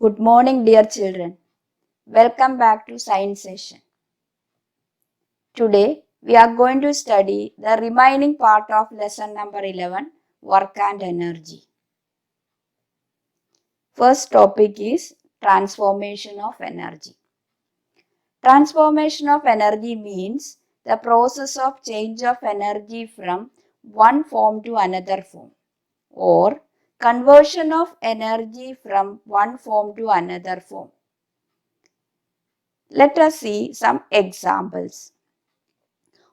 Good morning, dear children. Welcome back to Science Session. Today, we are going to study the remaining part of lesson number 11, Work and Energy. First topic is transformation of energy. Transformation of energy means the process of change of energy from one form to another form, or conversion of energy from one form to another form. Let us see some examples.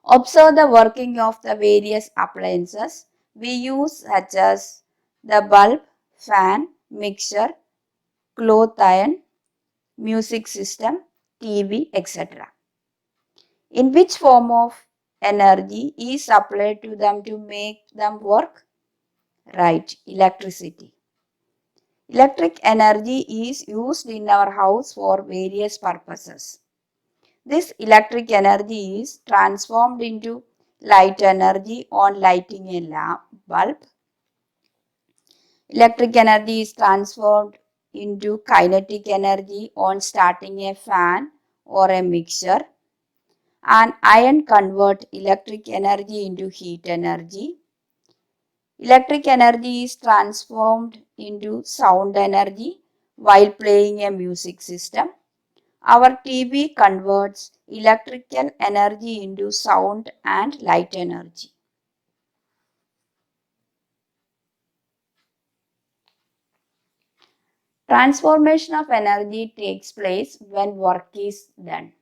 Observe the working of the various appliances we use, such as the bulb, fan, mixer, cloth iron, music system, TV, etc. In which form of energy is supplied to them to make them work? Right, electricity. Electric energy is used in our house for various purposes. This electric energy is transformed into light energy on lighting a bulb. Electric energy is transformed into kinetic energy on starting a fan or a mixer. And iron convert electric energy into heat energy. Electric energy is transformed into sound energy while playing a music system. Our TV converts electrical energy into sound and light energy. Transformation of energy takes place when work is done.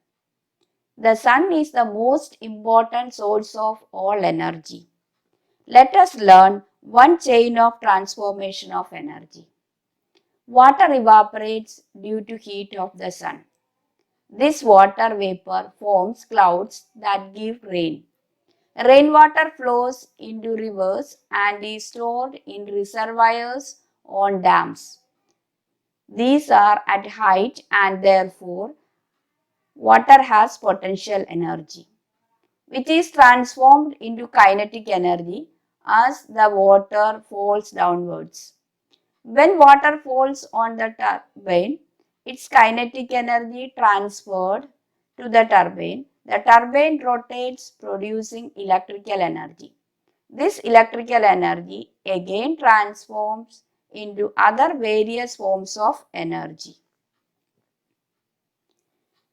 The sun is the most important source of all energy. Let us learn one chain of transformation of energy. Water evaporates due to heat of the sun. This water vapor forms clouds that give rain. Rainwater flows into rivers and is stored in reservoirs on dams. These are at height and therefore water has potential energy, which is transformed into kinetic energy as the water falls downwards. When water falls on the turbine, its kinetic energy transferred to the turbine. The turbine rotates, producing electrical energy. This electrical energy again transforms into other various forms of energy.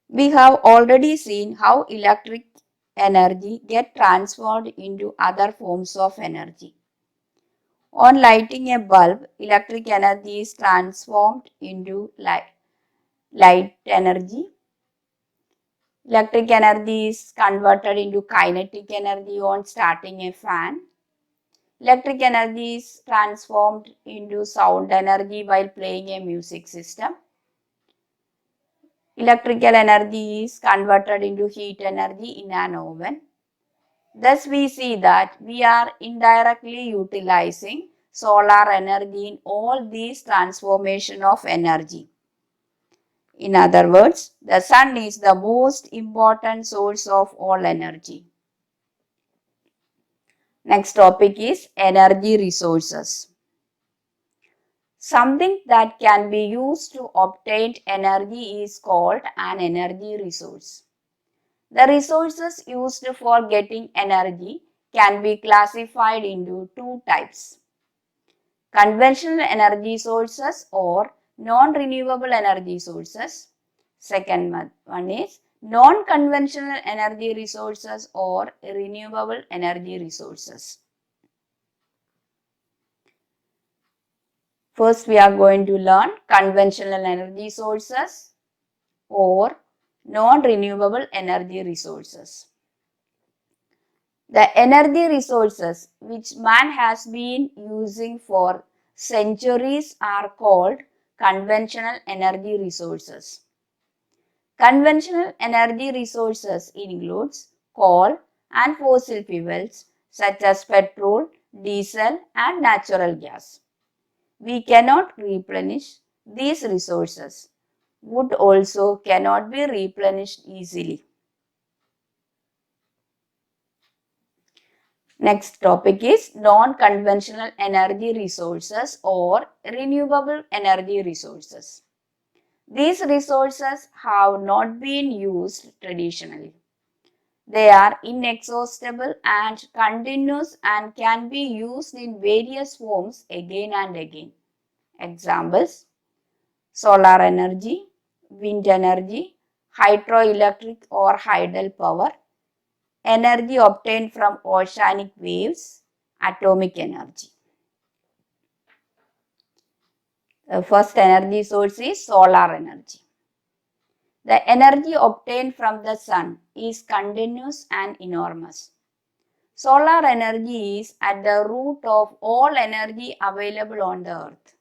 We have already seen how electric energy gets transferred into other forms of energy. On lighting a bulb, electric energy is transformed into light energy. Electric energy is converted into kinetic energy on starting a fan. Electric energy is transformed into sound energy while playing a music system. Electrical energy is converted into heat energy in an oven. Thus, we see that we are indirectly utilizing solar energy in all these transformation of energy. In other words, the sun is the most important source of all energy. Next topic is energy resources. Something that can be used to obtain energy is called an energy resource. The resources used for getting energy can be classified into two types: conventional energy sources or non-renewable energy sources. Second one is non-conventional energy resources or renewable energy resources. First, we are going to learn conventional energy sources or non-renewable energy resources. The energy resources which man has been using for centuries are called conventional energy resources. Conventional energy resources includes coal and fossil fuels such as petrol, diesel and natural gas. We cannot replenish these resources. Wood also cannot be replenished easily. Next topic is non-conventional energy resources or renewable energy resources. These resources have not been used traditionally. They are inexhaustible and continuous and can be used in various forms again and again. Examples: solar energy, wind energy, hydroelectric or tidal power, energy obtained from oceanic waves, atomic energy. The first energy source is solar energy. The energy obtained from the sun is continuous and enormous. Solar energy is at the root of all energy available on the earth.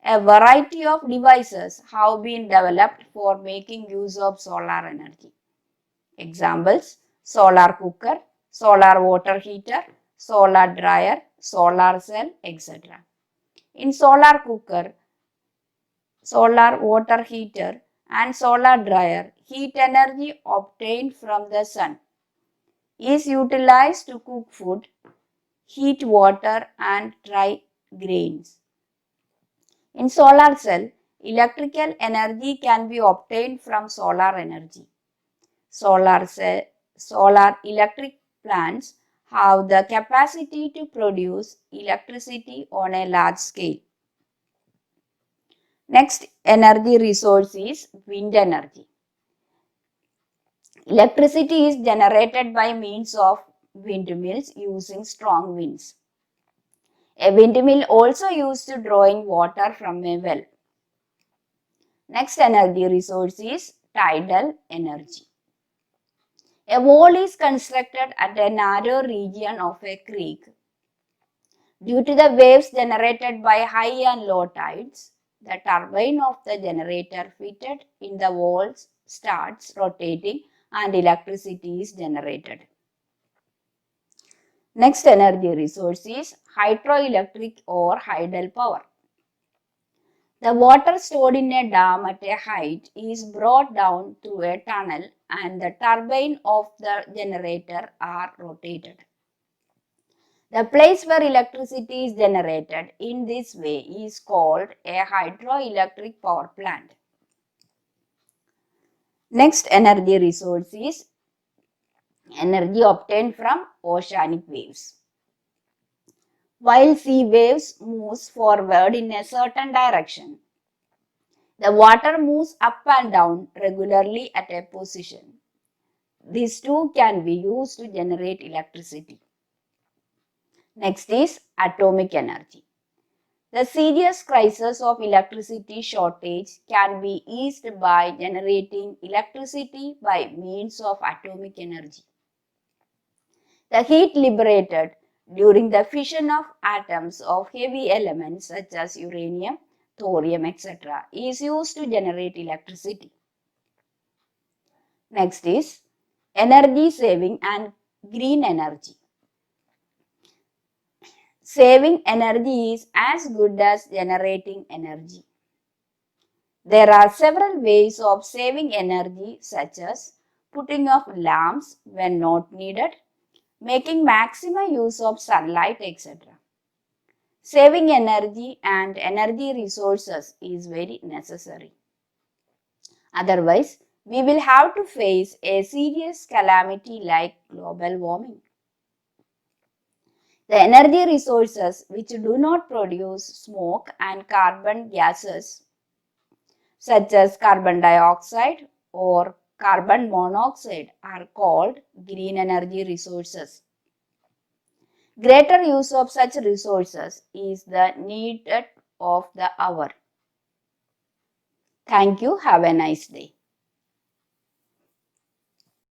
A variety of devices have been developed for making use of solar energy. Examples: solar cooker, solar water heater, solar dryer, solar cell, etc. In solar cooker, solar water heater, and solar dryer, heat energy obtained from the sun is utilized to cook food, heat water, and dry grains. In solar cell, electrical energy can be obtained from solar energy. Solar electric plants have the capacity to produce electricity on a large scale. Next energy resource is wind energy. Electricity is generated by means of windmills using strong winds. A windmill also used to drawing water from a well. Next energy resource is tidal energy. A wall is constructed at a narrow region of a creek. Due to the waves generated by high and low tides, the turbine of the generator fitted in the walls starts rotating and electricity is generated. Next energy resource is hydroelectric or tidal power. The water stored in a dam at a height is brought down through a tunnel and the turbine of the generator are rotated. The place where electricity is generated in this way is called a hydroelectric power plant. Next energy resource is energy obtained from oceanic waves. While sea waves moves forward in a certain direction, the water moves up and down regularly at a position. These two can be used to generate electricity. Next is atomic energy. The serious crisis of electricity shortage can be eased by generating electricity by means of atomic energy. The heat liberated during the fission of atoms of heavy elements such as uranium, thorium, etc. is used to generate electricity. Next is energy saving and green energy. Saving energy is as good as generating energy. There are several ways of saving energy such as putting off lamps when not needed, making maximum use of sunlight, etc. Saving energy and energy resources is very necessary. Otherwise, we will have to face a serious calamity like global warming. The energy resources which do not produce smoke and carbon gases such as carbon dioxide or carbon monoxide are called green energy resources. Greater use of such resources is the need of the hour. Thank you. Have a nice day.